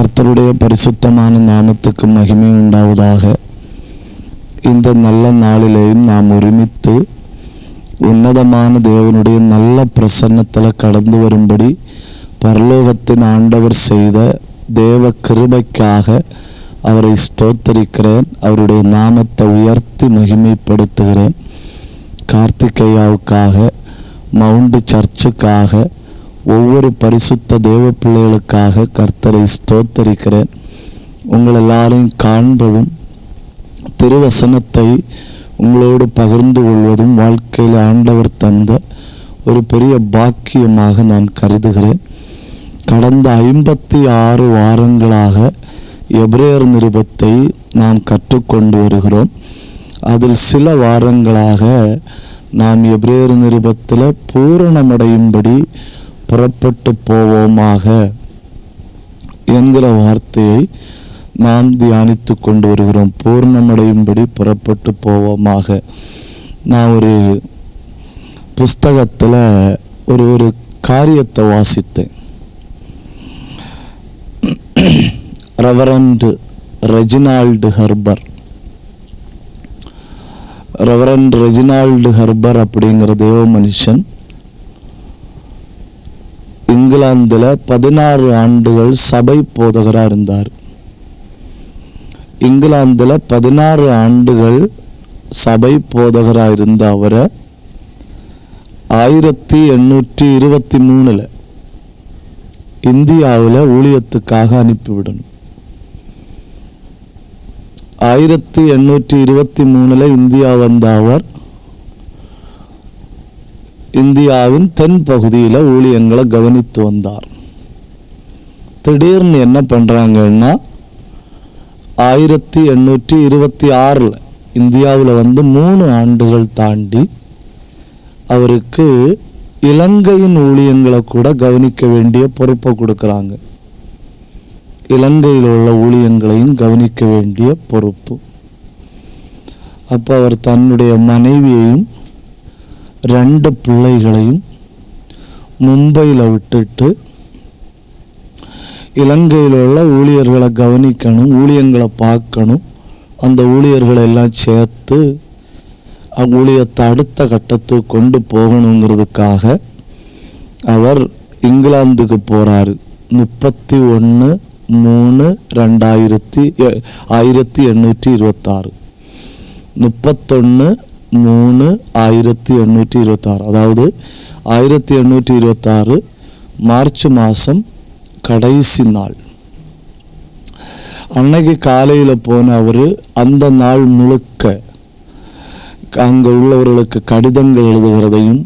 கர்த்தருடைய பரிசுத்தமான நாமத்துக்கு மகிமை உண்டாவதாக. இந்த நல்ல நாளிலேயும் நாம் ஒருமித்து உன்னதமான தேவனுடைய நல்ல பிரசன்னத்தில் கடந்து வரும்படி பரலோகத்தின் ஆண்டவர் செய்த தேவ கிருபைக்காக அவரை ஸ்தோத்தரிக்கிறேன். அவருடைய நாமத்தை உயர்த்தி மகிமைப்படுத்துகிறேன். கார்த்திகையாவுக்காக, மவுண்ட் சர்ச்சுக்காக, ஒவ்வொரு பரிசுத்த தேவ பிள்ளைகளுக்காக கர்த்தரை ஸ்தோத்தரிக்கிறேன். உங்கள் எல்லாரையும் காண்பதும் திருவசனத்தை உங்களோடு பகிர்ந்து கொள்வதும் வாழ்க்கையில் ஆண்டவர் தந்த ஒரு பெரிய பாக்கியமாக நான் கருதுகிறேன். கடந்த 56 வாரங்களாக எபிரேயர் நிருபத்தை நாம் கற்றுக்கொண்டு வருகிறோம். அதில் சில வாரங்களாக நாம் எபிரேயர் நிருபத்தில் பூரணமடையும்படி புறப்பட்டு போவோமாக என்கிற வார்த்தையை நாம் தியானித்து கொண்டு வருகிறோம். பூர்ணமடையும்படி புறப்பட்டு போவோமாக. நான் ஒரு புஸ்தகத்தில் ஒரு காரியத்தை வாசித்தேன். ரெவரண்ட் ரெஜினால்டு ஹர்பர் அப்படிங்கிற தேவ மனுஷன் இங்கிலாந்தில் 16 ஆண்டுகள் சபை போதகராக இருந்தார். இங்கிலாந்தில் 16 ஆண்டுகள் சபை போதகராக இருந்த அவரை 1823 இந்தியாவில் ஊழியத்துக்காக அனுப்பிவிடணும். 1823 இந்தியா வந்த அவர் இந்தியாவின் தென் பகுதியில் ஊழியங்களை கவனித்து வந்தார். திடீர்னு என்ன பண்ணுறாங்கன்னா 1826 இந்தியாவில் வந்து 3 ஆண்டுகள் தாண்டி அவருக்கு இலங்கையின் ஊழியங்களை கூட கவனிக்க வேண்டிய பொறுப்பை கொடுக்குறாங்க. இலங்கையில் உள்ள ஊழியங்களையும் கவனிக்க வேண்டிய பொறுப்பு. அப்போ அவர் தன்னுடைய மனைவியையும் 2 பிள்ளைகளையும் மும்பையில் விட்டுட்டு இலங்கையில் உள்ள ஊழியர்களை கவனிக்கணும், ஊழியங்களை பார்க்கணும், அந்த ஊழியர்களை எல்லாம் சேர்த்து ஊழியத்தை அடுத்த கட்டத்துக்கு கொண்டு போகணுங்கிறதுக்காக அவர் இங்கிலாந்துக்கு போகிறாரு. 31/3/1826 31/3/1826 அதாவது 1826 மார்ச் மாதம் கடைசி நாள். அன்னைக்கு காலையில் போன அவர் அந்த நாள் முழுக்க அங்கே உள்ளவர்களுக்கு கடிதங்கள் எழுதுகிறதையும்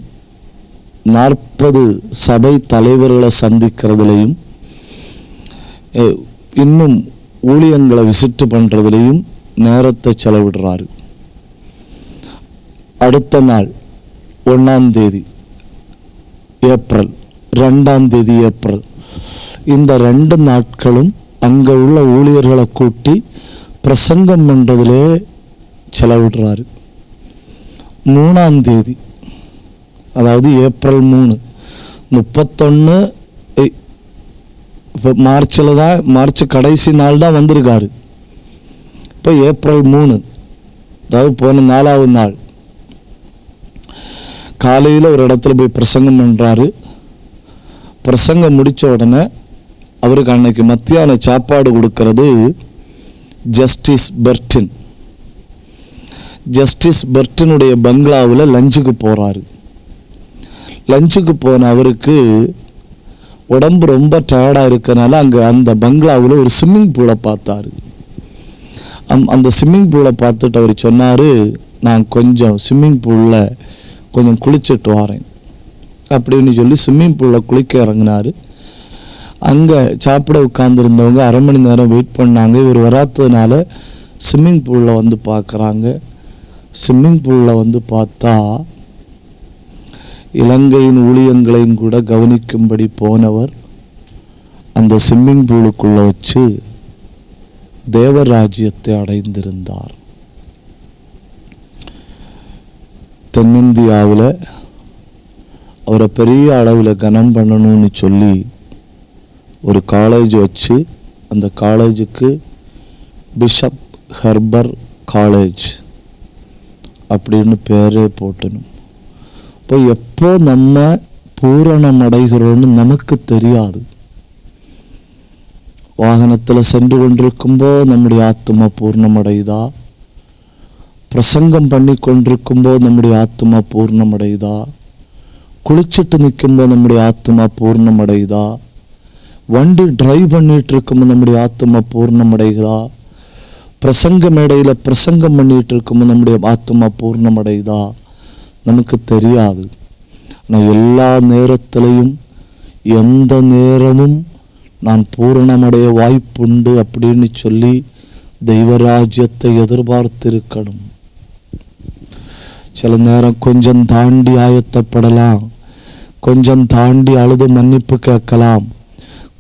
40 சபை தலைவர்களை சந்திக்கிறதுலையும் இன்னும் ஊழியங்களை விசிட்டு பண்ணுறதுலையும் நேரத்தை செலவிடுறாரு. அடுத்த நாள் 1ஆம் தேதி ஏப்ரல், 2ஆம் தேதி ஏப்ரல், இந்த 2 நாட்களும் அங்கே உள்ள ஊழியர்களை கூட்டி பிரசங்கம் பண்ணுறதுலே செலவிடுறாரு. 3ஆம் தேதி அதாவது ஏப்ரல் 3, 31 இப்போ மார்ச் கடைசி நாள் தான் வந்திருக்காரு. இப்போ ஏப்ரல் 3 அதாவது போன 4ஆவது நாள் காலையில் ஒரு இடத்துல போய் பிரசங்கம் பண்ணுறாரு. பிரசங்கம் முடித்த உடனே அவருக்கு அன்னைக்கு மத்தியான சாப்பாடு கொடுக்கறது ஜஸ்டிஸ் பெர்டினுடைய பங்களாவில் லஞ்சுக்கு போகிறாரு. லஞ்சுக்கு போன அவருக்கு உடம்பு ரொம்ப டயர்டாக இருக்கனால அங்கே அந்த பங்களாவில் ஒரு ஸ்விம்மிங் பூலை பார்த்தாரு. அந்த ஸ்விம்மிங் பூலை பார்த்துட்டு அவர் சொன்னார், நான் கொஞ்சம் ஸ்விம்மிங் பூலில் கொஞ்சம் குளிச்சுட்டு வரேன் அப்படின்னு சொல்லி ஸ்விம்மிங் பூலில் குளிக்க இறங்கினார். அங்கே சாப்பிட உட்காந்துருந்தவங்க 1/2 மணி நேரம் வெயிட் பண்ணாங்க. இவர் வராததுனால ஸ்விம்மிங் பூலில் வந்து பார்க்குறாங்க. ஸ்விம்மிங் பூலில் வந்து பார்த்தா இலங்கையின் ஊழியங்களையும் கூட கவனிக்கும்படி போனவர் அந்த ஸ்விம்மிங் பூலுக்குள்ளே வச்சு தேவராஜ்யத்தை அடைந்திருந்தார். தென்னிந்தியாவில் அவரை பெரிய அளவில் கனம் பண்ணணும்னு சொல்லி ஒரு காலேஜ் வச்சு அந்த காலேஜுக்கு பிஷப் ஹெர்பர் காலேஜ் அப்படின்னு பேரே போட்டணும். இப்போ எப்போ நம்ம பூரணம் அடைகிறோன்னு நமக்கு தெரியாது. வாகனத்தில் சென்று கொண்டிருக்கும்போ நம்முடைய ஆத்மா பூர்ணமடையுதா? பிரசங்கம் பண்ணி கொண்டிருக்கும்போ நம்முடைய ஆத்மா பூர்ணமடையுதா? குளிச்சுட்டு நிற்கும்போது நம்முடைய ஆத்மா பூர்ணமடையுதா? வண்டி டிரைவ் பண்ணிட்டு இருக்கும்போது நம்முடைய ஆத்மா பூர்ணமடையுதா? பிரசங்க மேடையில் பிரசங்கம் பண்ணிட்டு இருக்கும்போது நம்முடைய ஆத்மா பூர்ணமடையுதா? நமக்கு தெரியாது. ஆனால் எல்லா நேரத்திலையும் எந்த நேரமும் நான் பூரணமடைய வாய்ப்புண்டு அப்படின்னு சொல்லி தெய்வராஜ்யத்தை எதிர்பார்த்திருக்கணும். சில நேரம் கொஞ்சம் தாண்டி ஆயத்தப்படலாம், கொஞ்சம் தாண்டி அழுது மன்னிப்பு கேட்கலாம்,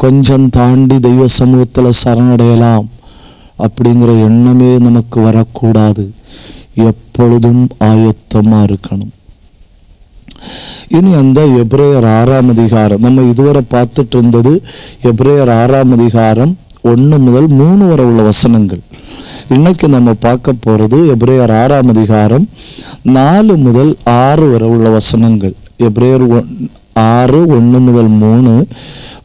கொஞ்சம் தாண்டி தெய்வ சமூகத்தில் சரணடையலாம். அப்படிங்கிற எண்ணமே நமக்கு வரக்கூடாது. எப்பொழுதும் ஆயத்தமாக இருக்கணும். இனி அந்த எபிரேயர் 6ஆம் அதிகாரம் நம்ம இதுவரை பார்த்துட்டு இருந்தது. எபிரேயர் 6ஆம் அதிகாரம் 1 முதல் 3 வரை உள்ள வசனங்கள். இன்னைக்கு நம்ம பார்க்க போறது எபிரேயர் 6ஆம் அதிகாரம் 4 முதல் 6 வரை உள்ள வசனங்கள். எபிரேயர் 6 1 முதல் 3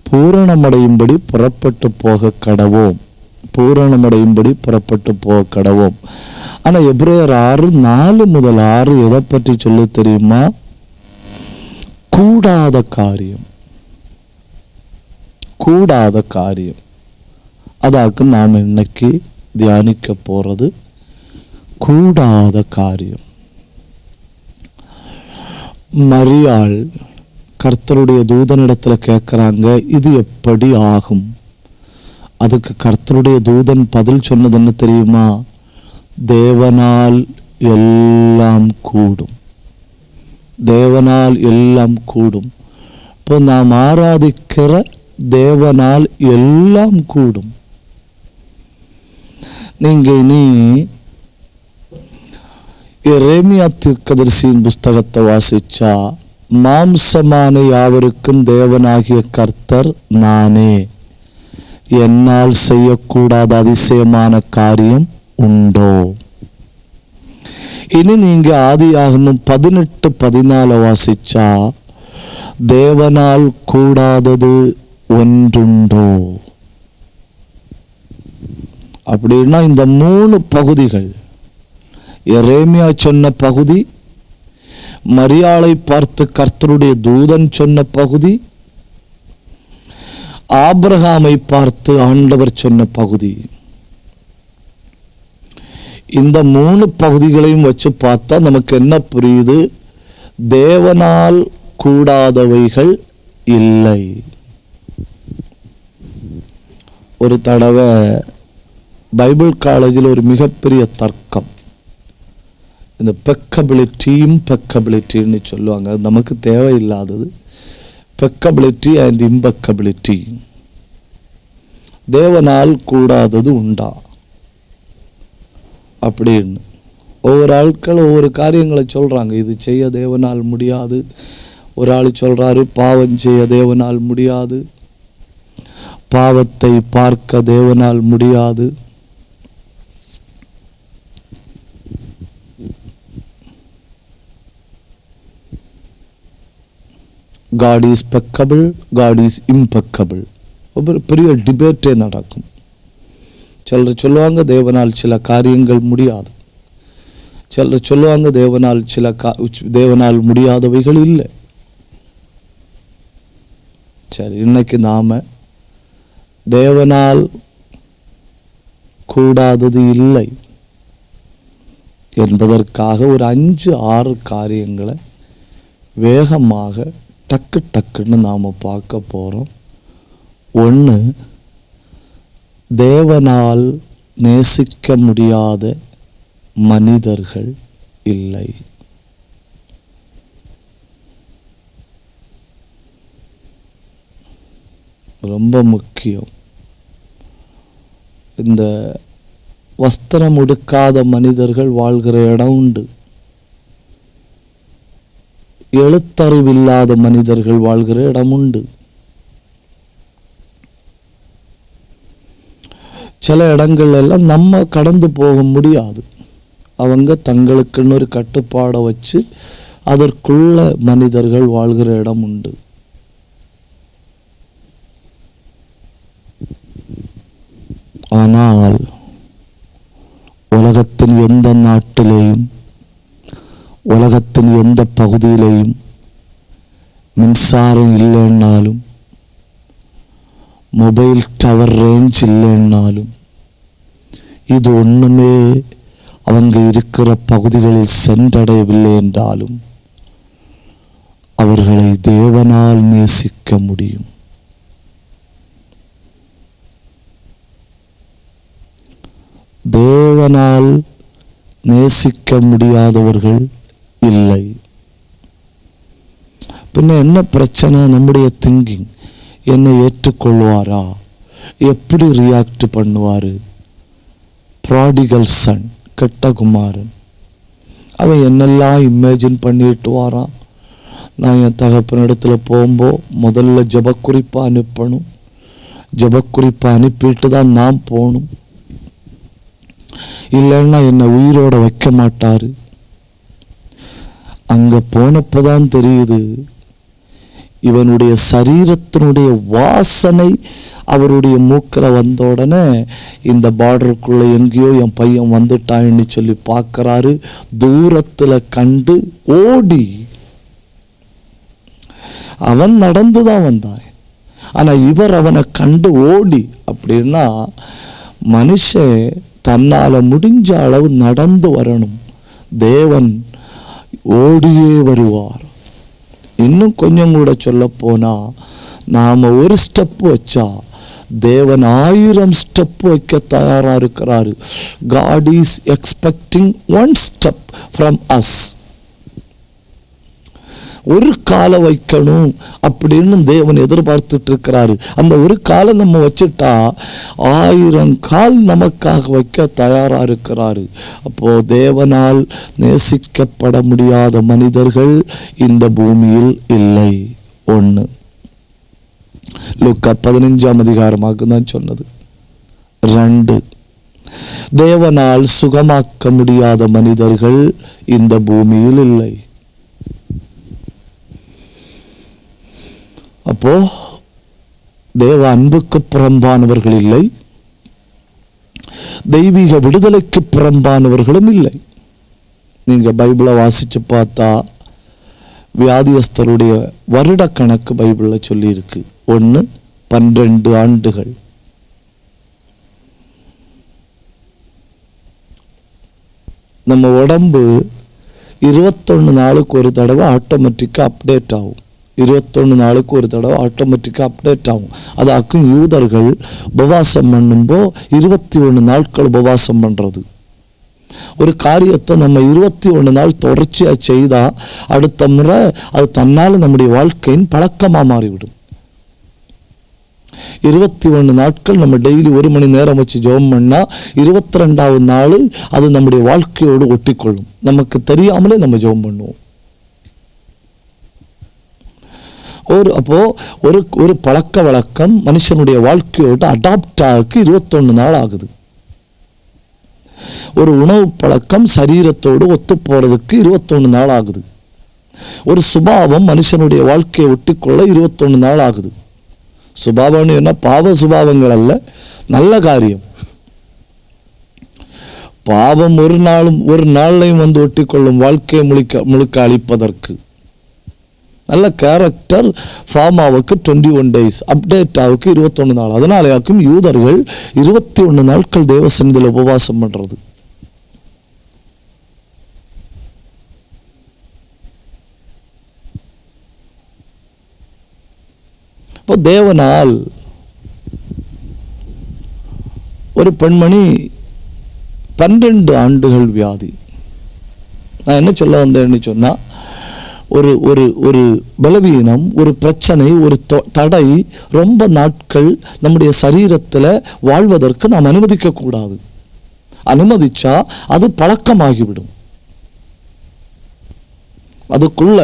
பூரணமடையும்படி புறப்பட்டு போக கடவோம், பூரணமடையும்படி புறப்பட்டு போக கடவோம். ஆனா எபிரேயர் 6 4 முதல் 6 எதை பற்றி சொல்லி தெரியுமா? கூடாத காரியம், கூடாத காரியம். அதாக்கு நாம் இன்னைக்கு தியானிக்க போறது கூடாத காரியம். மரியாள் கர்த்தருடைய தூதனிடத்துல கேட்கிறாங்க, இது எப்படி ஆகும்? அதுக்கு கர்த்தருடைய தூதன் பதில் சொன்னது என்ன தெரியுமா? தேவனால் எல்லாம் கூடும், தேவனால் எல்லாம் கூடும். இப்போ நாம் ஆராதிக்கிற தேவனால் எல்லாம் கூடும். நீங்க இனி எரேமியா தீர்க்கதரிசியின் புஸ்தகத்தை வாசிச்சா, மாம்சமான யாவருக்கும் தேவனாகிய கர்த்தர் நானே, என்னால் செய்யக்கூடாத அதிசயமான காரியம் உண்டோ? இனி நீங்க ஆதியாகமம் 18:14 வாசிச்சா, தேவனால் கூடாதது ஒன்றுண்டோ? அப்படின்னா இந்த 3 பகுதிகள், எரேமியா சொன்ன பகுதி, மரியாளை பார்த்து கர்த்தருடைய தூதன் சொன்ன பகுதி, ஆபிரகாமை பார்த்து ஆண்டவர் சொன்ன பகுதி, இந்த 3 பகுதிகளையும் வச்சு பார்த்தா நமக்கு என்ன புரியுது? தேவனால் கூடாதவைகள் இல்லை. ஒரு தடவை பைபிள் காலேஜில் ஒரு மிகப்பெரிய தர்க்கம். இந்த பெக்கபிலிட்டி இம்பெக்கபிலிட்டின்னு சொல்லுவாங்க. அது நமக்கு தேவையில்லாதது. பெக்கபிலிட்டி அண்ட் இம்பெக்கபிலிட்டி. தேவனால் கூடாதது உண்டா அப்படின்னு ஒவ்வொரு ஆட்கள் ஒவ்வொரு காரியங்களை சொல்றாங்க. இது செய்ய தேவனால் முடியாது. ஒரு ஆள் சொல்றாரு, பாவம் செய்ய தேவனால் முடியாது, பாவத்தை பார்க்க தேவனால் முடியாது. God is peccable, God is impeccable. ஒரு பெரிய டிபேட்டே நடக்கும். சிலர் சொல்லுவாங்க தேவனால் சில காரியங்கள் முடியாது, சிலர் சொல்லுவாங்க தேவனால் தேவனால் முடியாதவைகள் இல்லை. சரி, இன்னைக்கு நாம தேவனால் கூடாதது இல்லை என்பதற்காக ஒரு 5-6 காரியங்களை வேகமாக டக்கு டக்குன்னு நாம பார்க்க போறோம். 1, தேவனால் நேசிக்க முடியாத மனிதர்கள் இல்லை. ரொம்ப முக்கியம். இந்த வஸ்திரம் உடுக்காத மனிதர்கள் வாழ்கிற இடம் உண்டு, எழுத்தறிவில்லாத மனிதர்கள் வாழ்கிற இடம் உண்டு. சில இடங்கள்ல எல்லாம் நம்ம கடந்து போக முடியாது. அவங்க தங்களுக்குன்னு ஒரு கட்டுப்பாடை வச்சு அதற்குள்ள மனிதர்கள் வாழ்கிற இடம் உண்டு. ஆனால் உலகத்தின் எந்த நாட்டிலேயும் உலகத்தின் எந்த பகுதியிலேயும் மின்சாரம் இல்லைன்னாலும் மொபைல் டவர் ரேஞ்ச் இல்லைன்னாலும் இது ஒண்ணுமே அவங்க இருக்கிற பகுதிகளில் சென்றடையவில்லை என்றாலும் அவர்களை தேவனால் நேசிக்க முடியும். தேவனால் நேசிக்க முடியாதவர்கள் இல்லை. பின்ன என்ன பிரச்சனை? நம்முடைய திங்கிங். என்னை ஏற்றுக்கொள்வாரா? எப்படி ரியாக்ட் பண்ணுவாரு? ப்ராடிகல் சன், கெட்ட குமாரன், அவன் என்னெல்லாம் இமேஜின் பண்ணிட்டு வாரான். நான் என் தகப்பனிடத்துல போகும்போது முதல்ல ஜபக்குறிப்பை அனுப்பணும், ஜபக்குறிப்பை அனுப்பிட்டு தான் நான் போகணும், இல்லைன்னா என்னை உயிரோட வைக்க மாட்டாரு. அங்க போனப்பதான் தெரியுது, இவனுடைய சரீரத்தினுடைய வாசனை அவருடைய மூக்கில் வந்த உடனே இந்த பார்டருக்குள்ள எங்கேயோ என் பையன் வந்துட்டான்னு சொல்லி பார்க்கறாரு. தூரத்துல கண்டு ஓடி, அவன் நடந்துதான் வந்தான், ஆனா இவர் அவனை கண்டு ஓடி. அப்படின்னா மனுஷன் தன்னால முடிஞ்ச அளவு நடந்து வரணும், தேவன் ஓடியே வருவார். இன்னும் கொஞ்சம் கூட சொல்ல போனா, நாம ஒரு ஸ்டெப் வச்சா தேவன் 1000 ஸ்டெப் வைக்க தயாரா இருக்கிறாரு. God is expecting 1 step from us. ஒரு காலை வைக்கணும் அப்படின்னு தேவன் எதிர்பார்த்துட்டு இருக்கிறாரு. அந்த ஒரு காலை நம்ம வச்சுட்டா 1000 கால் நமக்காக வைக்க தயாரா இருக்கிறாரு. அப்போ தேவனால் நேசிக்கப்பட முடியாத மனிதர்கள் இந்த பூமியில் இல்லை. 1 லூக்கா 15ஆம் அதிகாரமாக தான் சொன்னது. 2 தேவனால் சுகமாக்க முடியாத மனிதர்கள் இந்த பூமியில் இல்லை. அப்போ தேவ அன்புக்கு புறம்பானவர்கள் இல்லை, தெய்வீக விடுதலைக்கு புறம்பானவர்களும் இல்லை. நீங்க பைபிளை வாசிச்சு பார்த்தா வியாதியஸ்தருடைய வருட கணக்கு பைபிள்ல சொல்லி இருக்கு. 1 12 ஆண்டுகள். நம்ம உடம்பு 21 நாளுக்கு ஒரு தடவை ஆட்டோமேட்டிக்கா அப்டேட் ஆகும். 21 நாளுக்கு ஒரு தடவை ஆட்டோமேட்டிக்கா அப்டேட் ஆகும். அதாக்கும் யூதர்கள் உபவாசம் பண்ணும்போ 21 நாட்கள் உபவாசம் பண்றது. ஒரு காரியத்தை நம்ம 21 நாள் தொடர்ச்சியா செய்தா அடுத்த முறை அது தன்னால நம்முடைய வாழ்க்கையின் பழக்கமா மாறிவிடும். 21 நாட்கள் நம்ம டெய்லி 1 மணி நேரம் வச்சு ஜெபம் பண்ணா 22வது நாள் அது நம்முடைய வாழ்க்கையோடு ஒட்டிக்கொள்ளும். நமக்கு தெரியாமலே நம்ம ஜெபம் பண்ணுவோம். அப்போ ஒரு பழக்க வழக்கம் மனுஷனுடைய வாழ்க்கையோடு அடாப்ட் ஆக 21 நாள் ஆகுது. ஒரு உணவு பழக்கம் சரீரத்தோடு ஒத்து போறதுக்கு 21 நாள் ஆகுது. ஒரு சுபாவம் மனுஷனுடைய வாழ்க்கையை ஒட்டிக்கொள்ள 21 நாள் ஆகுது. சுபாவம்னு என்ன? பாவ சுபாவங்கள் அல்ல, நல்ல காரியம். பாவம் ஒரு நாளையும் வந்து ஒட்டிக்கொள்ளும், வாழ்க்கையை முழுக்க அழிப்பதற்கு. நல்ல கேரக்டர் ஃபார்ம் ஆவுக்கு 21 days, அப்டேட் ஆவுக்கு 21 நாள். அதனாலேயாக்கும் யூதர்கள் 21 நாட்கள் தேவ சந்நிதியில் உபவாசம் பண்றது. இப்போ தேவனால் ஒரு பெண்மணி 12 ஆண்டுகள் வியாதி. நான் என்ன சொல்ல வந்தேன்னு சொன்னா, ஒரு ஒரு ஒரு பலவீனம், ஒரு பிரச்சனை, ஒரு தடை ரொம்ப நாட்கள் நம்முடைய சரீரத்தில் வாழ்வதற்கு நாம் அனுமதிக்க கூடாது. அனுமதிச்சா அது பழக்கமாகிவிடும். அதுக்குள்ள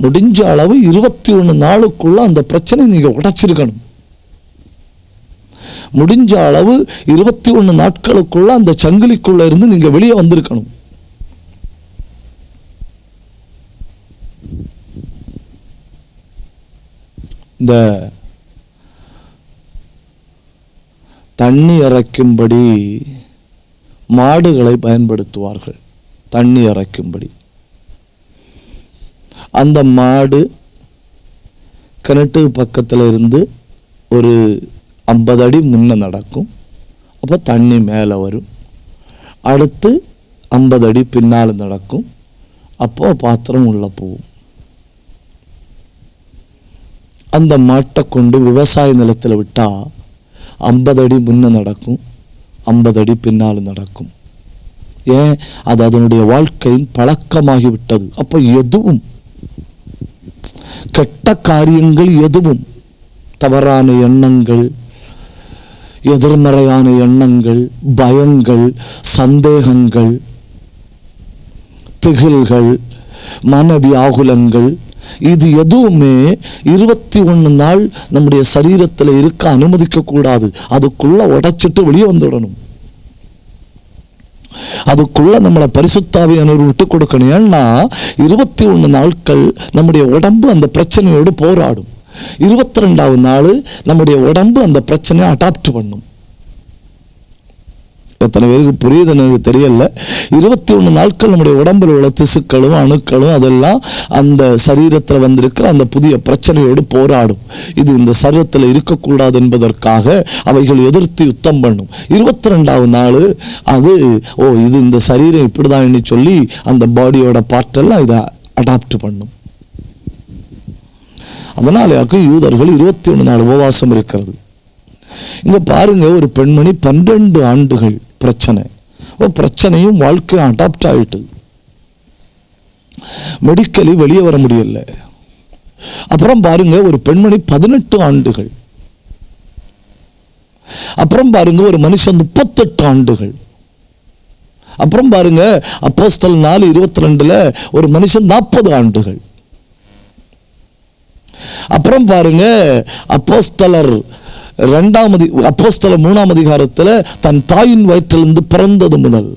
முடிஞ்ச அளவு 21 நாளுக்குள்ள அந்த பிரச்சனை நீங்க உடைச்சிருக்கணும். முடிஞ்ச அளவு 21 நாட்களுக்குள்ள அந்த சங்கிலிக்குள்ள இருந்து நீங்க வெளியே வந்திருக்கணும். இந்த தண்ணி இறைக்கும்படி மாடுகளை பயன்படுத்துவார்கள். தண்ணி இறைக்கும்படி அந்த மாடு கிணட்டு பக்கத்தில் இருந்து ஒரு 50 அடி முன்ன நடக்கும். அப்போ தண்ணி மேலே வரும். அடுத்து 50 அடி பின்னால் நடக்கும். அப்போ பாத்திரம் உள்ள போகும். அந்த மாட்டை கொண்டு விவசாய நிலத்தில் விட்டா 50 அடி முன்ன நடக்கும், 50 அடி பின்னால் நடக்கும். ஏன்? அது அதனுடைய வாழ்க்கையின் பழக்கமாகிவிட்டது. அப்போ எதுவும் கெட்ட காரியங்கள், எதுவும் தவறான எண்ணங்கள், எதிர்மறையான எண்ணங்கள், பயங்கள், சந்தேகங்கள், திகில்கள், மனவியாகுலங்கள், இது எதுவுமே 21 நாள் நம்முடைய சரீரத்தில் இருக்க அனுமதிக்க கூடாது. அதுக்குள்ள உடைச்சிட்டு வெளியே வந்துடணும். அதுக்குள்ள நம்மளை பரிசுத்தாவியானவர் விட்டு கொடுக்கணும். ஏன்னா 21 நாட்கள் நம்முடைய உடம்பு அந்த பிரச்சனையோடு போராடும். 22வது நாள் நம்முடைய உடம்பு அந்த பிரச்சனையை அடாப்ட் பண்ணும். எத்தனை பேருக்கு புரியுது எனக்கு தெரியல. 21 நாட்கள் நம்முடைய உடம்பில் உள்ள திசுக்களும் அணுக்களும் அதெல்லாம் அந்த சரீரத்தில் வந்திருக்கிற அந்த புதிய பிரச்சனையோடு போராடும். இது இந்த சரீரத்தில் இருக்கக்கூடாது என்பதற்காக அவைகள் எதிர்த்து யுத்தம் பண்ணும். 22வது நாள் அது இது இந்த சரீரம் இப்படிதான் சொல்லி அந்த பாடியோட பார்ட்டெல்லாம் இதை அடாப்ட் பண்ணும். அதனாலேயாக்கு யூதர்கள் 21 நாள் உபவாசம் இருக்கிறது. இங்க பாருங்க, ஒரு பெண்மணி 12 ஆண்டுகள் பிரச்சனையும் வாழ்க்கையும் அடாப்ட் ஆயிட்டு மெடிக்கலி வெளியே வர முடியல. அப்புறம் பாருங்க, ஒரு பெண்மணி 18 ஆண்டுகள். அப்புறம் பாருங்க, ஒரு மனுஷன் 38 ஆண்டுகள். அப்புறம் பாருங்க, அப்போஸ்தலர் 4:22 ஒரு மனுஷன் 40 ஆண்டுகள். அப்புறம் பாருங்க, அப்போஸ்தலர் 3ஆம் அதிகாரத்தில் தன் தாயின் வயிற்றிலிருந்து பிறந்தது முதல்.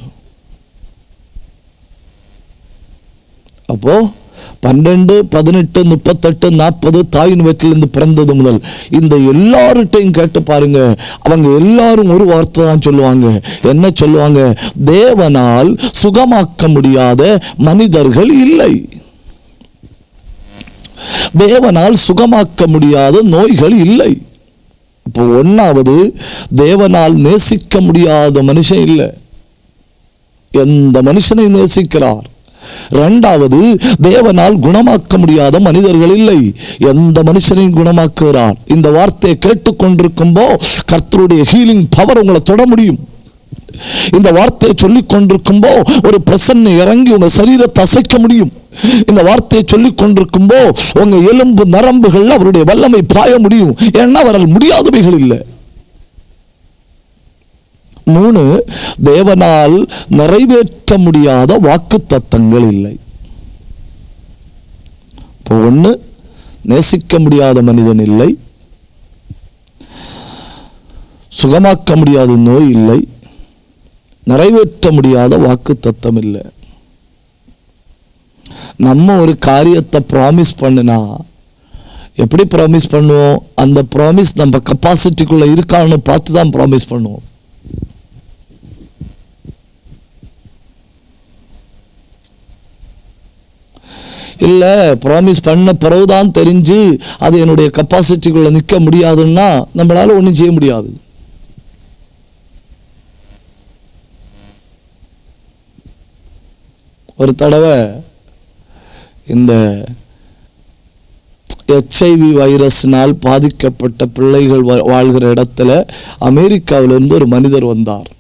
அப்போ 12, 18, 38, 40 தாயின் வயிற்றிலிருந்து பிறந்தது முதல். இந்த எல்லார்ட்டையும் கேட்டு பாருங்க, அவங்க எல்லாரும் ஒரு வார்த்தை தான் சொல்லுவாங்க. என்ன சொல்லுவாங்க? தேவனால் சுகமாக்க முடியாத மனிதர்கள் இல்லை. தேவனால் சுகமாக்க முடியாத நோய்கள் இல்லை. இப்போ 1வது, தேவனால் நேசிக்க முடியாத மனுஷன் இல்லை. எந்த மனுஷனை நேசிக்கிறார். 2வது, தேவனால் குணமாக்க முடியாத மனிதர்கள் இல்லை. எந்த மனுஷனையும் குணமாக்குகிறார். இந்த வார்த்தையை கேட்டுக்கொண்டிருக்கும்போ கர்த்தருடைய ஹீலிங் பவர் உங்களை தொட முடியும். இந்த வார்த்தையை சொல்லிக் கொண்டிருக்கும்போ ஒரு பிரசன்னை இறங்கி உங்க சரீரத்தை அசைக்க முடியும். இந்த வார்த்தையை சொல்லிக் கொண்டிருக்கும்போ உங்க எலும்பு நரம்புகள் அவருடைய வல்லமை பாய முடியும். ஏன்னா அவரால் முடியாதவைகள் இல்லை. 3, தேவனால் நிறைவேற்ற முடியாத வாக்கு தத்தங்கள் இல்லை. இப்போ 1, நேசிக்க முடியாத மனிதன் இல்லை, சுகமாக்க முடியாத நோய் இல்லை, நிறைவேற்ற முடியாத வாக்கு தத்தம் இல்லை. நம்ம ஒரு காரியத்தை ப்ராமிஸ் பண்ணினா எப்படி ப்ராமிஸ் பண்ணுவோம்? அந்த ப்ராமிஸ் நம்ம கெப்பாசிட்டிக்குள்ள இருக்கான்னு பார்த்து தான் ப்ராமிஸ் பண்ணுவோம். இல்லை, ப்ராமிஸ் பண்ண பிறகுதான் தெரிஞ்சு அது என்னுடைய கெப்பாசிட்டிக்குள்ள நிற்க முடியாதுன்னா நம்மளால ஒன்றும் செய்ய முடியாது. ஒரு தடவை இந்த HIV வைரஸ்னால் பாதிக்கப்பட்ட பிள்ளைகள் வாழ்கிற இடத்துல அமெரிக்காவிலிருந்து ஒரு மனிதர் வந்தார்.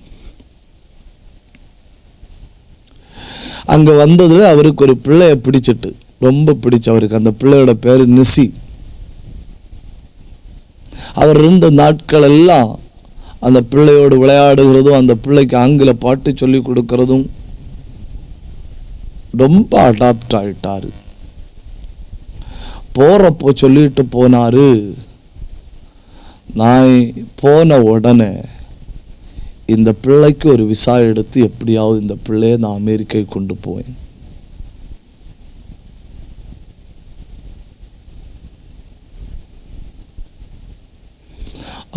அங்க வந்ததுல அவருக்கு ஒரு பிள்ளைய பிடிச்சிட்டு, ரொம்ப பிடிச்ச அவருக்கு. அந்த பிள்ளையோட பேரு நிசி. அவர் இருந்த நாட்கள் எல்லாம் அந்த பிள்ளையோடு விளையாடுகிறதும் அந்த பிள்ளைக்கு ஆங்கில பாட்டு சொல்லி கொடுக்கறதும் ரொம்ப அடாப்ட் ஆயிட்டாரு. போறப்போ சொல்லிட்டு போனாரு, நான் போன உடனே இந்த பிள்ளைக்கு ஒரு விசா எடுத்து எப்படியாவது இந்த பிள்ளையை நான் அமெரிக்கை கொண்டு போவேன்.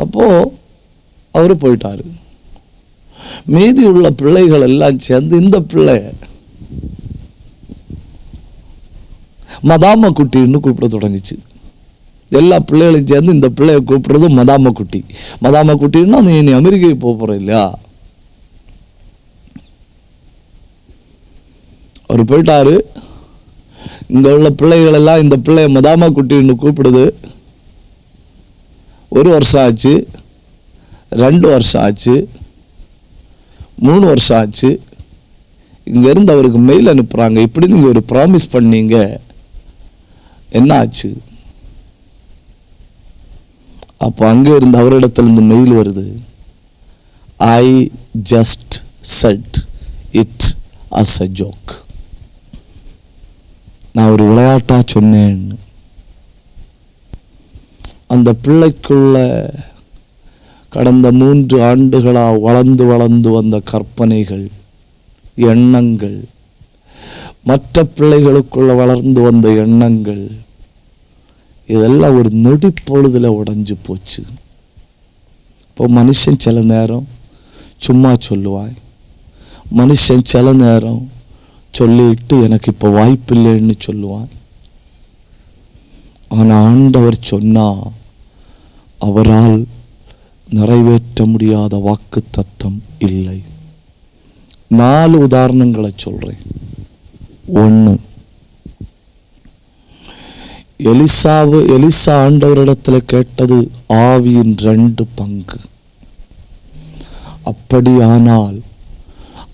அப்போ அவரு போயிட்டாரு. மீதி உள்ள பிள்ளைகள் எல்லாம் சேர்ந்து இந்த பிள்ளை மதாம குட்டின்னு கூப்பிட தொடங்கிச்சு. எல்லா பிள்ளைகளையும் சேர்ந்து இந்த பிள்ளைய கூப்பிடுறது மதாம குட்டி. மதாம குட்டின்னா நீ அமெரிக்காவுக்கு போற இல்லையா? அவர் போயிட்டாரு. இங்க உள்ள பிள்ளைகள் எல்லாம் இந்த பிள்ளைய மதாம குட்டின்னு கூப்பிடுது. 1 வருஷம் ஆச்சு, 2 வருஷம் ஆச்சு, 3 வருஷம் ஆச்சு. இங்க இருந்து அவருக்கு மெயில் அனுப்புறாங்க, இப்படி நீங்க ஒரு ப்ராமிஸ் பண்ணீங்க, என்ன ஆச்சு? அப்போ அங்கே இருந்து அவரிடத்திலிருந்து மெயில் வருது, I just said it as a joke. நான் ஒரு விளையாட்டா சொன்னேன். அந்த பிள்ளைக்குள்ள கடந்த 3 ஆண்டுகளா வளர்ந்து வளர்ந்து வந்த கற்பனைகள், எண்ணங்கள், மற்ற பிள்ளைகளுக்குள்ள வளர்ந்து வந்த எண்ணங்கள், இதெல்லாம் ஒரு நொடி பொழுதுல உடைஞ்சு போச்சு. இப்போ மனுஷன் சில நேரம் சும்மா சொல்லுவாய், மனுஷன் சில நேரம் சொல்லிட்டு எனக்கு இப்போ வாய்ப்பில்லைன்னு சொல்லுவான். ஆனா ஆண்டவர் சொன்னா அவரால் நிறைவேற்ற முடியாத வாக்கு தத்தம் இல்லை. 4 உதாரணங்களை சொல்றேன். 1, எலிசா ஆண்டவரிடத்துல கேட்டது ஆவியின் 2 பங்கு. அப்படியானால்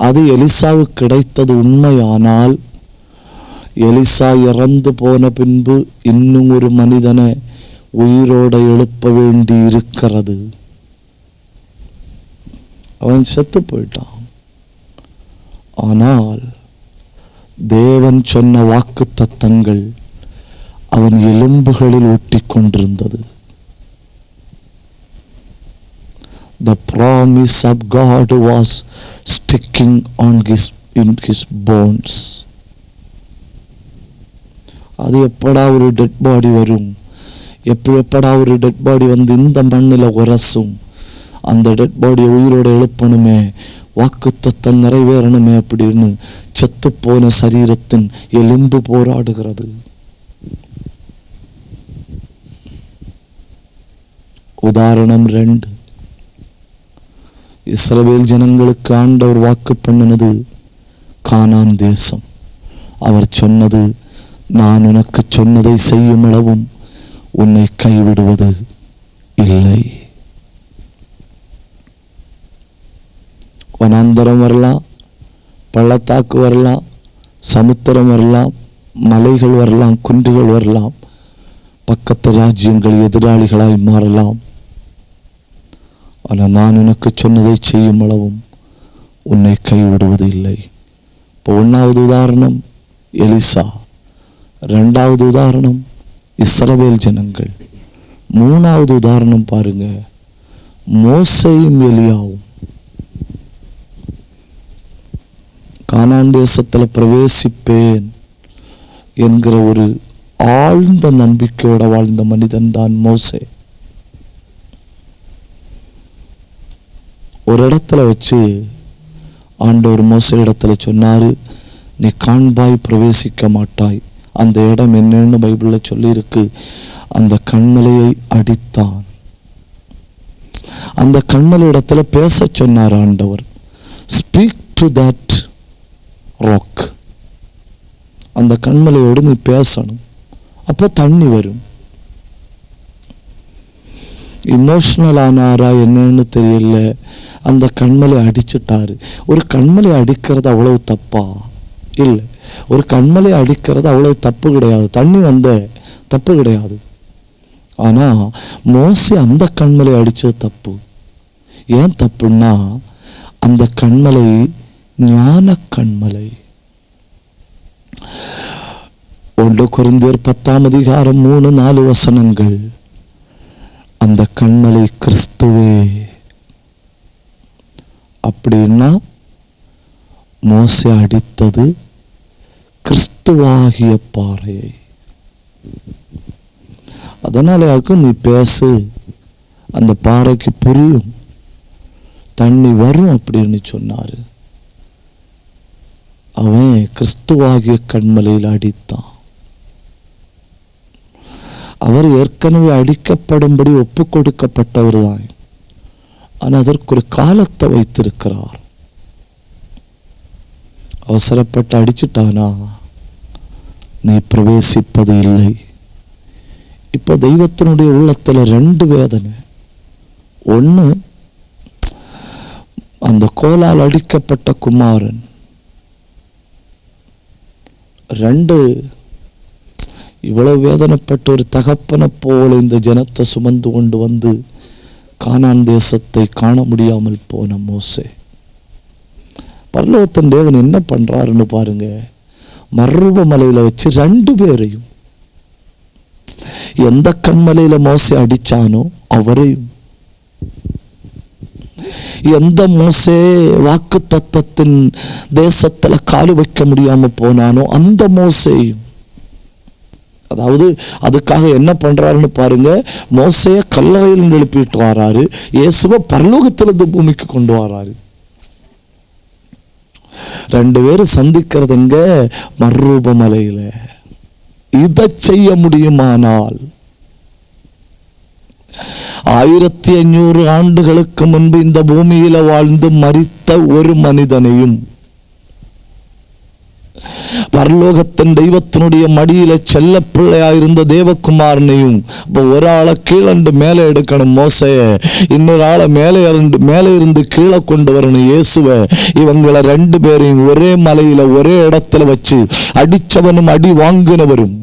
அது எலிசாவுக்கு கிடைத்தது உண்மையானால், எலிசா இறந்து போன பின்பு இன்னும் ஒரு மனிதனை உயிரோட எழுப்ப வேண்டி இருக்கிறது. அவன் செத்து போயிட்டான். ஆனால் தேவன் சொன்ன வாக்கு தத்தங்கள் அவன் எலும்புகளில் ஒட்டி கொண்டிருந்தது. The promise of God was sticking in his bones. அது எப்படா ஒரு டெட் பாடி வரும், எப்படா ஒரு டெட் பாடி வந்து இந்த மண்ணில் உரசும், அந்த டெட் பாடியை உயிரோட எழுப்பணுமே, வாக்குத்தத்தம் நிறைவேறணுமே அப்படின்னு செத்து போன சரீரத்தின் எலும்பு போராடுகிறது. உதாரணம் 2, இஸ்ரவேல் ஜனங்களுக்கு ஆண்டவர் வாக்கு பண்ணினது கானான் தேசம். அவர் சொன்னது, நான் உனக்கு சொன்னதை செய்யும் அளவும் உன்னை கைவிடுவது இல்லை. வனாந்தரம் வரலாம், பள்ளத்தாக்கு வரலாம், சமுத்திரம் வரலாம், மலைகள் வரலாம், குன்றுகள் வரலாம், பக்கத்து ராஜ்யங்கள் எதிராளிகளாய் மாறலாம். ஆனால் நான் உனக்கு சொன்னதை செய்யும் அளவும் உன்னை கைவிடுவது இல்லை. இப்போ 1வது உதாரணம் எலிசா, 2வது உதாரணம் இஸ்ரவேல் ஜனங்கள், 3வது உதாரணம் பாருங்க, மோசேயும் எலியாவும். கானான் தேசத்தில் பிரவேசிப்பேன் என்கிற ஒரு ஆழ்ந்த நம்பிக்கையோட வாழ்ந்த மனிதன் தான் மோசே. ஒரு இடத்துல வச்சு ஆண்டவர் மோசே இடத்துல சொன்னாரு, நீ காண்பாய் பிரவேசிக்க மாட்டாய். அந்த இடம் என்னன்னு பைபிள்ல சொல்லி இருக்கு. அந்த கண்மலையை அடித்தான். அந்த கண்மலை இடத்துல பேச சொன்னார் ஆண்டவர். Speak to that rock. அந்த கண்மலையோடு நீ பேசணும், அப்போ தண்ணி வரும். இமோஷனல் ஆனாரா என்னன்னு தெரியல, அந்த கண்மலை அடிச்சுட்டாரு. ஒரு கண்மலை அடிக்கிறது அவ்வளவு தப்பா? இல்லை. ஒரு கண்மலை அடிக்கிறது அவ்வளவு தப்பு கிடையாது, தண்ணி வந்த தப்பு கிடையாது. ஆனா மோசே அந்த கண்மலை அடிச்சது தப்பு. ஏன் தப்புன்னா, அந்த கண்மலை ஞான கண்மலை. 1 கொரிந்தியர் 10 அதிகாரம் 3-4 வசனங்கள். அந்த கண்மலை கிறிஸ்துவே. அப்படின்னா மோசே அடித்தது கிறிஸ்துவாகிய பாறையை. அதனால நீ பேசு, அந்த பாறைக்கு புரியும், தண்ணி வரும் அப்படின்னு சொன்னாரு. அவன் கிறிஸ்துவாகிய கண்மலையில் அடித்தான். அவர் ஏற்கனவே அடிக்கப்படும்படி ஒப்பு கொடுக்கப்பட்டவர் தான். ஆனால் அதற்கு ஒரு காலத்தை வைத்திருக்கிறார். அவசரப்பட்டு அடிச்சுட்டானா நீ பிரவேசிப்பது இல்லை. இப்போ தெய்வத்தினுடைய உள்ளத்துல 2 வேதனை. ஒன்று, அந்த கோலால் அடிக்கப்பட்ட குமாரன். 2, இவ்வளவு வேதனைப்பட்ட ஒரு தகப்பனை போல இந்த ஜனத்தை சுமந்து கொண்டு வந்து கானான் தேசத்தை காண முடியாமல் போன மோசே. பரலோகத்தின் தேவன் என்ன பண்றாருன்னு பாருங்க. மர்ரூப மலையில வச்சு 2 பேரையும், எந்த கண்மலையில மோசே அடிச்சானோ அவரையும், எந்த மோசே வாக்கு தத்தத்தின் தேசத்துல காலு வைக்க முடியாம போனானோ அந்த மோசேயும். அதாவது அதுக்காக என்ன பண்றாருன்னு பாருங்க. மோசைய கல்லறையில் எழுப்பிட்டு வராரு, இயேசுவை பரலோகத்திலிருந்து பூமிக்கு கொண்டு வராரு. 2 பேரும் சந்திக்கிறது எங்க? மர்ரூப மலையில. இதை செய்ய முடியுமானால் 1500 ஆண்டுகளுக்கு முன்பு இந்த பூமியில வாழ்ந்து மரித்த ஒரு மனிதனையும் பரலோகத்தின் தெய்வத்தினுடைய மடியில செல்ல பிள்ளையாயிருந்த தேவகுமாரனையும் ஒரு ஆளை கீழண்டு மேலே எடுக்கணும் மோசைய, இன்னொரு ஆளை மேலே இருந்து கீழே கொண்டு வரணும் இயேசுவை. இவங்களை 2 பேரையும் ஒரே மலையில ஒரே இடத்துல வச்சு அடிச்சவனும் அடி வாங்கினவரும்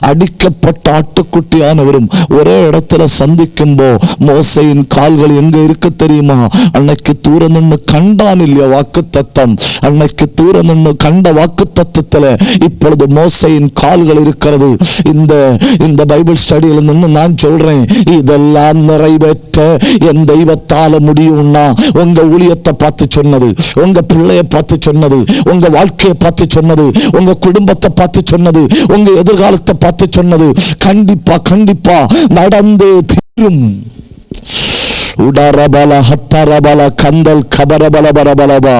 அடிக்கப்பட்ட ஆட்டுக்குட்டியானவரும் ஒரே இடத்துல சந்திக்கும்போ மோசையின் கால்கள் எங்க இருக்கு தெரியுமா? அன்னைக்கு தூர நின்று கண்டான் இல்லையா வாக்கு தத்தம், அன்னைக்கு தூர நின்று கண்ட வாக்கு தத்தத்துல இப்பொழுது மோசையின் கால்கள் இருக்கிறது. இந்த பைபிள் ஸ்டடியில நின்று நான் சொல்றேன், இதெல்லாம் நிறைவேற்ற என் தெய்வத்தால முடியும்னா உங்க ஊழியத்தை பார்த்து சொன்னது, உங்க பிள்ளைய பார்த்து சொன்னது, உங்க வாழ்க்கையை பார்த்து சொன்னது, உங்க குடும்பத்தை பார்த்து சொன்னது, உங்க எதிர்காலத்தை பார்த்து சொன்னது கண்டிப்பா நடந்தே தீரும். உடரபல ஹத்தரபல கந்தல் கபரபல பரபலபா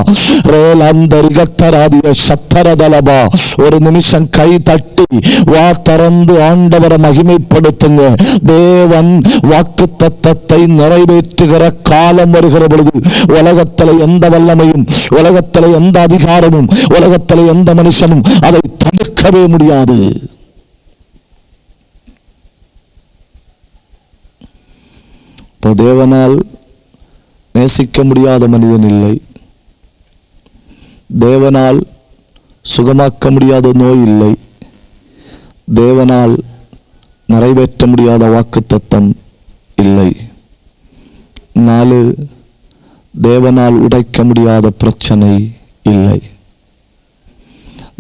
ரேலந்தரிகத்தராதிய சத்தரதலபா. ஒரு நிமிஷம் கை தட்டி வா திறந்து ஆண்டவரை மகிமைப்படுத்துங்க. தேவன் வாக்கு தத்தத்தை நிறைவேற்றுகிற காலம் வருகிற பொழுது உலகத்துல எந்த வல்லமையும், உலகத்துல எந்த அதிகாரமும், உலகத்துல எந்த மனுஷனும் அதை தடுக்கவே முடியாது. தேவனால் நேசிக்க முடியாத மனிதன் இல்லை, தேவனால் சுகமாக்க முடியாத நோய் இல்லை, தேவனால் நிறைவேற்ற முடியாத வாக்குத்தத்தம் இல்லை. 4, தேவனால் உடைக்க முடியாத பிரச்சனை இல்லை.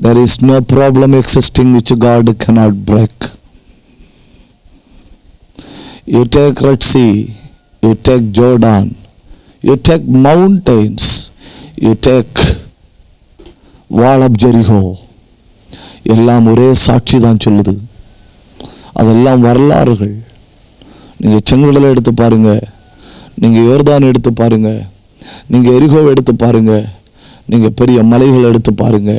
There is no problem existing which God cannot break. You take Red Sea, you take Jordan, you take mountains, you take wall of Jericho. எல்லாம் ஒரே சாட்சி தான் சொல்லுது. அதெல்லாம் வரலாறுகள். நீங்க செங்கடலை எடுத்து பாருங்க, நீங்க யோர்தான் எடுத்து பாருங்க, நீங்க எரிகோவை எடுத்து பாருங்க, நீங்க பெரிய மலைகளை எடுத்து பாருங்க.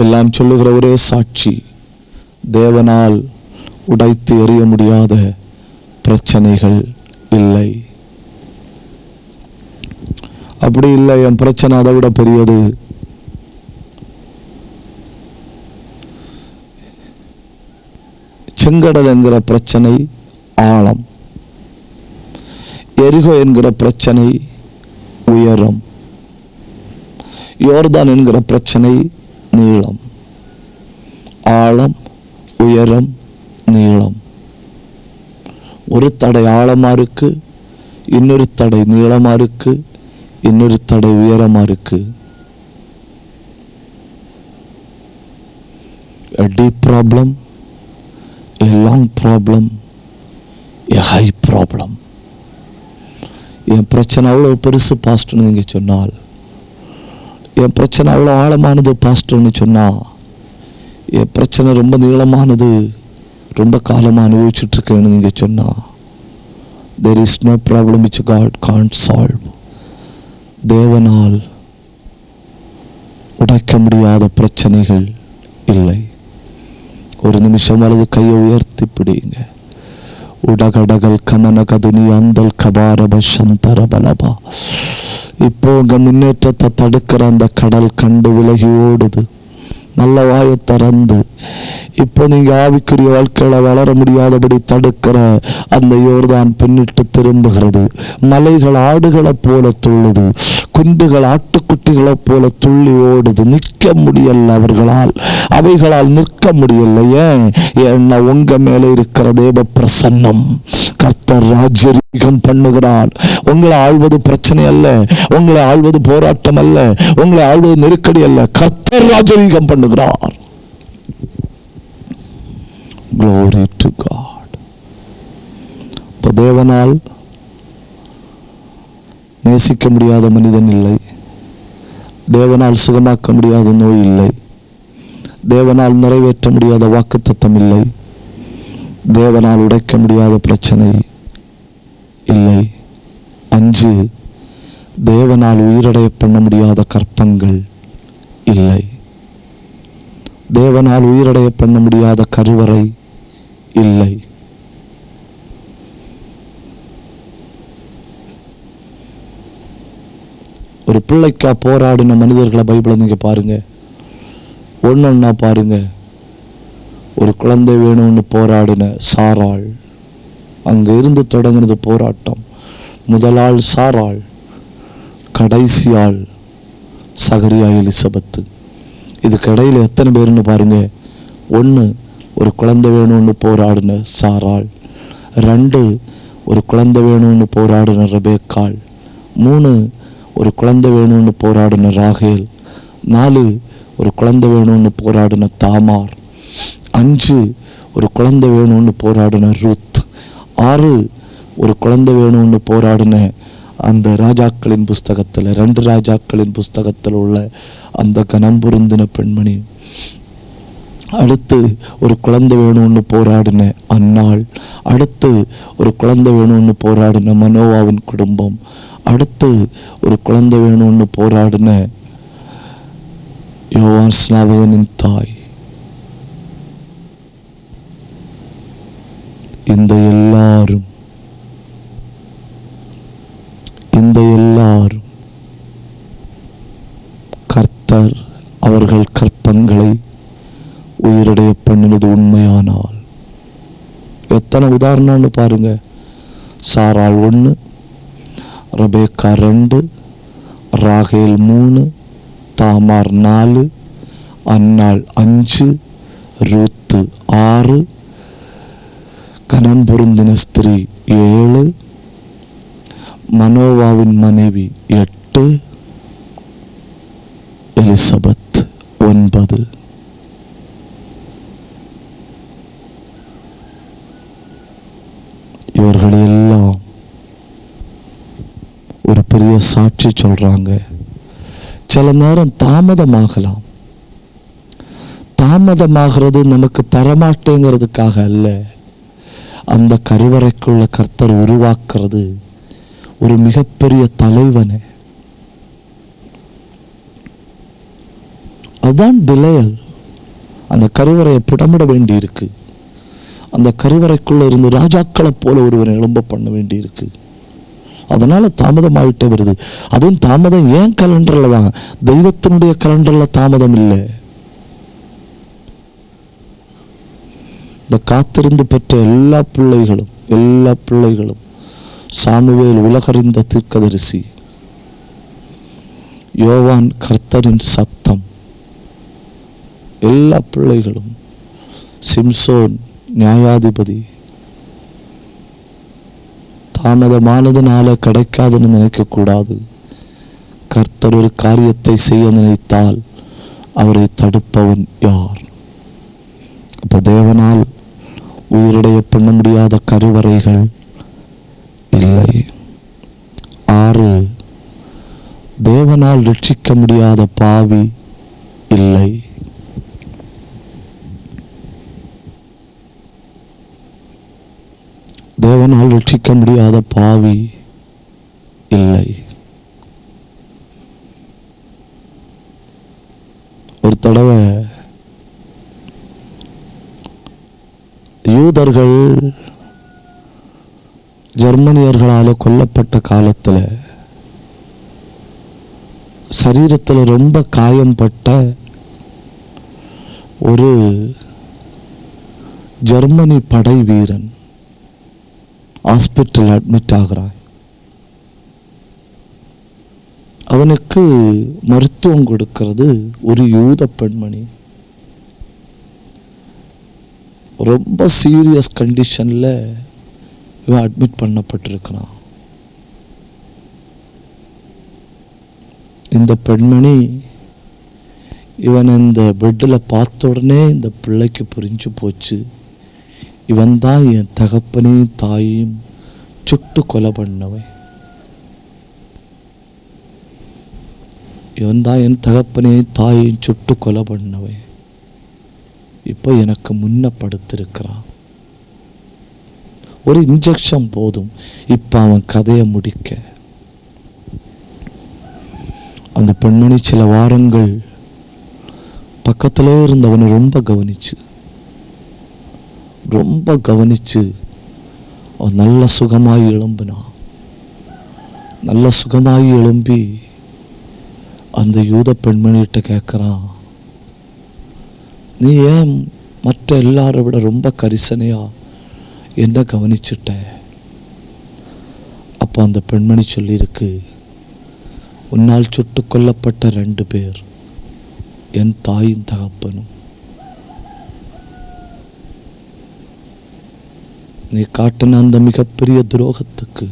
எல்லாம் சொல்லுகிற ஒரே சாட்சி, தேவனால் உடைத்து எறிய முடியாத பிரச்சனைகள் இல்லை. அப்படி இல்லை, என் பிரச்சனை அதை விட பெரியது. செங்கடல் என்கிற பிரச்சனை ஆழம், எரிகோ என்கிற பிரச்சனை உயரம், யோர்தான் என்கிற பிரச்சனை நீளம். ஆழம், உயரம், நீளம். ஒரு தடை ஆழமா இருக்கு, இன்னொரு தடை நீளமா இருக்கு, இன்னொரு தடை உயரமா இருக்கு. A deep problem, a long problem, a high problem. என் பிரச்சனை அவ்வளோ பெருசு பாஸ்டர்னு நீங்கள் சொன்னால், என் பிரச்சனை அவ்வளோ ஆழமானது பாஸ்டர்னு சொன்னால், என் பிரச்சனை ரொம்ப நீளமானது, ரொம்ப காலமாக அனுபவிச்சுட்ருக்கேன்னு நீங்கள் சொன்னால், there is no problem which God can't solve. தேவனால் உடைக்க முடியாத பிரச்சனைகள் இல்லை. ஒரு நிமிஷம் அல்லது கையை உயர்த்தி பிடிங்க. உடகடகல் கமனக துனியாந்தல் கபாரப சந்தரபலபா. இப்போ உங்க முன்னேற்றத்தை தடுக்கிற அந்த கடல் கண்டு விலகி ஓடுது. நல்ல வாயை திறந்து இப்போ நீங்க ஆவிக்குரிய வாழ்க்கையில வளர முடியாதபடி தடுக்கிற அந்த யோர்தான் பின்னிட்டு திரும்புகிறது. மலைகள் ஆடுகளை போல துள்ளுது, குண்டுகள் ஆட்டுக்குட்டிகளை போல துள்ளி ஓடுது. நிற்க முடியல அவர்களால், அவைகளால் நிற்க முடியல. ஏன்னா உங்க மேல இருக்கிற தேவ பிரசன்னம். கர்த்தர் ராஜ்யரீகம் பண்ணுகிறார். உங்களை ஆள்வது பிரச்சனை அல்ல, உங்களை ஆள்வது போராட்டம் அல்ல, உங்களை ஆள்வது நெருக்கடி அல்ல. கர்த்தர் ராஜ்யரீகம் பண்ணுகிறார். Glory to God. இப்போ தேவனால் நேசிக்க முடியாத மனிதன் இல்லை, தேவனால் சுகமாக்க முடியாத நோய் இல்லை, தேவனால் நிறைவேற்ற முடியாத வாக்குத்தத்தம் இல்லை, தேவனால் உடைக்க முடியாத பிரச்சனை இல்லை. 5, தேவனால் உயிரடைய பண்ண முடியாத கற்பங்கள் இல்லை, தேவனால் உயிரடைய பண்ண முடியாத கருவறை இல்லை. ஒரு பிள்ளைக்கா போராடின மனிதர்களை பைபிளை நீங்க பாருங்க, ஒன்னொன்னா பாருங்க. ஒரு குழந்தை வேணும்னு போராடின சாராள், அங்க இருந்து தொடங்குனது போராட்டம். முதலாள் சாராள், கடைசி ஆள் சகரியா எலிசபெத்து. இதுக்கு இடையில எத்தனை பேருன்னு பாருங்க. 1, ஒரு குழந்தை வேணும்னு போராடின சாராள். 2, ஒரு குழந்தை வேணும்னு போராடின ரெபேக்காள். 3, ஒரு குழந்தை வேணும்னு போராடின ராகேல். 4, ஒரு குழந்தை வேணும்னு போராடின தாமார். 5, ஒரு குழந்தை வேணும்னு போராடின ரூத். 6, ஒரு குழந்தை வேணும்னு போராடின அந்த ராஜாக்களின் புஸ்தகத்தில், 2 ராஜாக்களின் புஸ்தகத்தில் உள்ள அந்த கனம் பொருந்தின பெண்மணி. அடுத்து ஒரு குழந்தை வேணும்னு போராடின அன்னாள். அடுத்து ஒரு குழந்தை வேணும்னு போராடின மனோவாவின் குடும்பம். அடுத்து ஒரு குழந்தை வேணும்னு போராடின யோவான் ஸ்நாபகனின் தாய். இந்த எல்லாரும் கர்த்தர் அவர்கள் கற்பங்களை உயிரடைய பண்ணினது உண்மையானால். எத்தனை உதாரணம்னு பாருங்க. சாராள் 1, ரெபேக்கா 2, ராகேல் 3, தாமார் 4, அன்னாள் 5, ரூத்து 6, கனம் பொருந்தின ஸ்திரீ 7, மனோவாவின் மனைவி 8, எலிசபெத் 9. இவர்கள் எல்லாம் ஒரு பெரிய சாட்சி சொல்றாங்க. சில நேரம் தாமதமாகலாம். தாமதமாகிறது நமக்கு தரமாட்டேங்கிறதுக்காக அல்ல, அந்த கருவறைக்குள்ள கர்த்தர் உருவாக்குறது ஒரு மிகப்பெரிய தலைவனை. அதுதான் டிலேயல். அந்த கருவறையை புடமிட வேண்டி இருக்கு. அந்த கருவறைக்குள்ள இருந்து ராஜாக்களை போல ஒருவரை எழும்ப பண்ண வேண்டி இருக்கு. அதனால தாமதமாயிட்டே வருது. அதுவும் தாமதம் ஏன் கலண்டர்ல தான், தெய்வத்தினுடைய கலண்டர்ல தாமதம் இல்லை. இந்த காத்திருந்து பெற்ற எல்லா பிள்ளைகளும் சாமுவேல் உலகறிந்த தீர்க்கதரிசி, யோவான் கர்த்தரின் சத்தம், எல்லா பிள்ளைகளும், சிம்சோன் நியாயாதிபதி. தாமதமானதுனால கிடைக்காதுன்னு நினைக்க கூடாது. கர்த்தர் ஒரு காரியத்தை செய்ய நினைத்தால் அவரை தடுப்பவன் யார்? அப்ப தேவனால் உயிரிடைய பண்ண முடியாத கருவறைகள் இல்லை. 6, தேவனால் ரட்சிக்க முடியாத பாவி இல்லை. தேவனால் ரட்சிக்க முடியாத பாவி இல்லை. ஒரு தடவை யூதர்கள் ஜெர்மனியர்களால் கொல்லப்பட்ட காலத்தில் சரீரத்தில் ரொம்ப காயம்பட்ட ஒரு ஜெர்மனி படை வீரன் ஹாஸ்பிட்டல் அட்மிட் ஆகிறான். அவனுக்கு மருத்துவம் கொடுக்கிறது ஒரு யூத பெண்மணி. ரொம்ப சீரியஸ் கண்டிஷனில் இவன் அட்மிட் பண்ணப்பட்டிருக்கிறான். இந்த பெண்மணி இவன் இந்த பெட்டில் பார்த்த உடனே இந்த பிள்ளைக்கு புரிஞ்சு போச்சு, இவன் தான் என் தகப்பனையும் தாயையும் சுட்டு கொலை பண்ணவன். இவன் தான் என் தகப்பனையும் தாயையும் சுட்டு கொலை பண்ணவன். இப்போ எனக்கு முன்னப்படுத்திருக்கிறான். ஒரு இன்ஜெக்ஷன் போதும் இப்போ அவன் கதையை முடிக்க. அந்த பெண்மணி சில வாரங்கள் பக்கத்திலே இருந்தவனை ரொம்ப கவனிச்சு அவன் நல்ல சுகமாய் எழும்பினான். நல்ல சுகமாய் எழும்பி அந்த யூத பெண்மணிகிட்ட கேட்குறான், நீ ஏன் மற்ற எல்லாரை விட ரொம்ப கரிசனையா என்ன கவனிச்சுட்ட? அப்போ அந்த பெண்மணி சொல்லியிருக்கு, உன்னால் சுட்டு கொல்லப்பட்ட 2 பேர் என் தாயின் தகப்பனும். நீ காட்டின அந்த மிகப்பெரிய துரோகத்துக்கு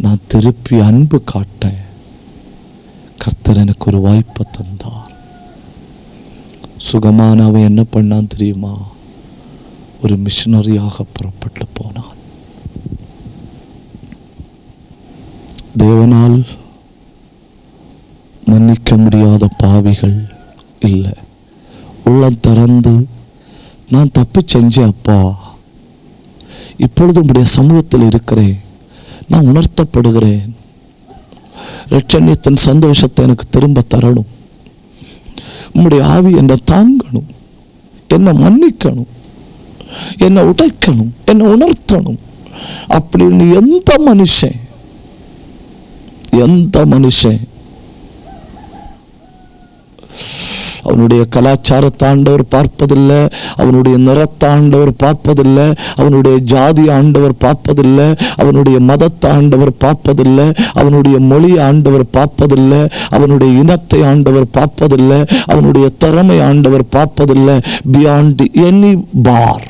நான் திருப்பி அன்பு காட்ட கர்த்தர் எனக்கு ஒரு வாய்ப்பை தந்தார். சுகமான அவன் என்ன பண்ணான் தெரியுமா? ஒரு மிஷனரியாக புறப்பட்டு போனான். தேவனால் மன்னிக்க முடியாத பாவிகள் இல்லை. உள்ளம் திறந்து நான் தப்பு செஞ்சேன் அப்பா, இப்பொழுது உங்களுடைய சமூகத்தில் இருக்கிறேன், நான் உணர்த்தப்படுகிறேன், இரட்சணியத்தின் சந்தோஷத்தை எனக்கு திரும்ப தரணும், உம்முடைய ஆவி என்னை தாங்கணும், என்னை மன்னிக்கணும், என்னை உடைக்கணும், என்னை உணர்த்தணும் அப்படின்னு எந்த மனுஷன் அவனுடைய கலாச்சாரத்தை ஆண்டவர் பார்ப்பதில்லை, அவனுடைய நிறத்தை ஆண்டவர் பார்ப்பதில்லை, அவனுடைய ஜாதி ஆண்டவர் பார்ப்பதில்லை, அவனுடைய மதத்தை ஆண்டவர் பார்ப்பதில்லை, அவனுடைய மொழி ஆண்டவர் பார்ப்பதில்லை, அவனுடைய இனத்தை ஆண்டவர் பார்ப்பதில்லை, அவனுடைய திறமை ஆண்டவர் பார்ப்பதில்லை. பியாண்ட் எனி பார்,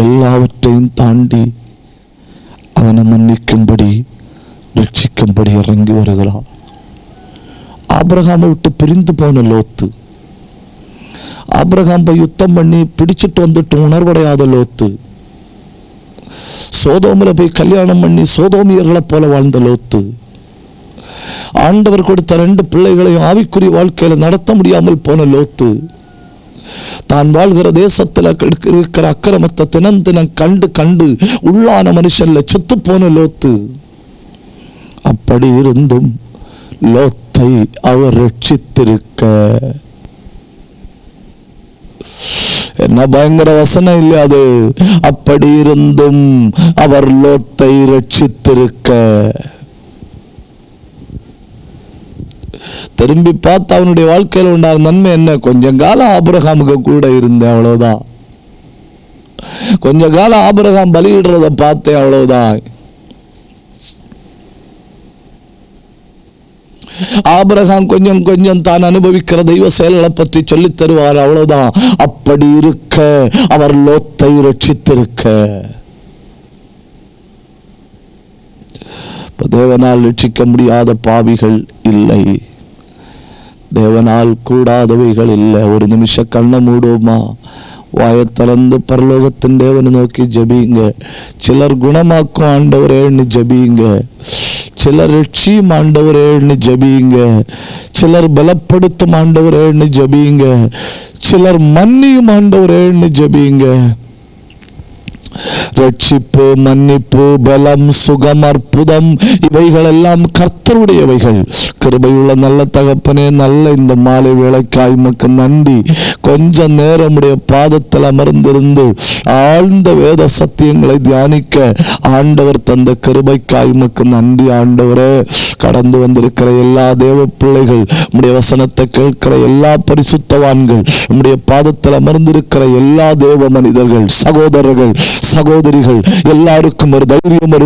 எல்லாவற்றையும் தாண்டி அவனை மன்னிக்கும்படி ரட்சிக்கும்படி இறங்கி வருகிறார். ஆபிரகாமை விட்டு பிரிந்து போன லோத்து, ஆபிரகாமை யுத்தம் பண்ணி பிடிச்சிட்டு வந்துட்டு உணர்வடையாத லோத்து, சோதோமில் போய் கல்யாணம் பண்ணி சோதோமியர்களை போல வாழ்ந்த லோத்து, ஆண்டவர் கொடுத்த 2 பிள்ளைகளையும் ஆவிக்குரிய வாழ்க்கையில நடத்த முடியாமல் போன லோத்து, தான் வாழ்கிற தேசத்துல இருக்கிற அக்கிரமத்தை தினம் கண்டு உள்ளான மனுஷன்ல செத்து போன லோத்து. அப்படி இருந்தும் லோத்தை அவர் ரட்சித்திருக்க, என்ன பயங்கர வசனம் இல்லையா அது? அப்படி இருந்தும் அவர் லோத்தை ரட்சித்திருக்க. திரும்பி பார்த்து அவனுடைய வாழ்க்கையில் உண்டான நன்மை என்ன? கொஞ்சம் காலம் ஆபிரகாமுக்கு கூட இருந்தேன், அவ்வளவுதான். கொஞ்ச காலம் ஆபிரகாம் பலியிடுறத பார்த்தேன், அவ்வளவுதான். ஆபிரகாம் கொஞ்சம் தான் அனுபவிக்கிற தெய்வ செயல்களை பற்றி சொல்லி தருவார், அவ்வளவுதான். அப்படி இருக்க அவர் லோத்தை ரட்சித்திருக்க. தேவனால் ரட்சிக்க முடியாத பாவிகள் இல்லை. தேவனால் கூடாதவைகள் இல்லை. ஒரு நிமிஷம் கண்ணை மூடுவோமா, வாயை திறந்து பரலோகத்தின் தேவனை நோக்கி ஜெபிங்க. சிலர் குணமாக்கும் ஆண்டவரேன்னு ஜெபிங்க, சிலர் ரட்சியும் ஆண்டவரேன்னு ஜெபிங்க, சிலர் பலப்படுத்தும் ஆண்டவரேன்னு ஜெபிங்க, சிலர் மன்னியும் ஆண்டவரேன்னு ஜெபிங்க. ரட்சிப்பு, மன்னிப்பு, பலம், சுகம், அற்புதம் இவைகள் எல்லாம் கர்த்தருடையவைகள். கிருபையுள்ள நல்ல தகப்பனே, நல்ல இந்த மாலை வேளைக்காய் உமக்கு நன்றி. கொஞ்ச நேரம் உடைய பாதத்தில் அமர்ந்திருந்து ஆழ்ந்த வேத சத்தியங்களை தியானிக்க ஆண்டவர் தந்த கிருபைக்காய் உமக்கு நன்றி. ஆண்டவரே, கடந்து வந்திருக்கிற எல்லா தேவ பிள்ளைகள், உம்முடைய வசனத்தை கேட்கிற எல்லா பரிசுத்தவான்கள், உம்முடைய பாதத்தில் அமர்ந்திருக்கிற எல்லா தேவ மனிதர்கள், சகோதரர்கள், சகோதரிகள் எல்லாருக்கும் ஒரு தைரியம், ஒரு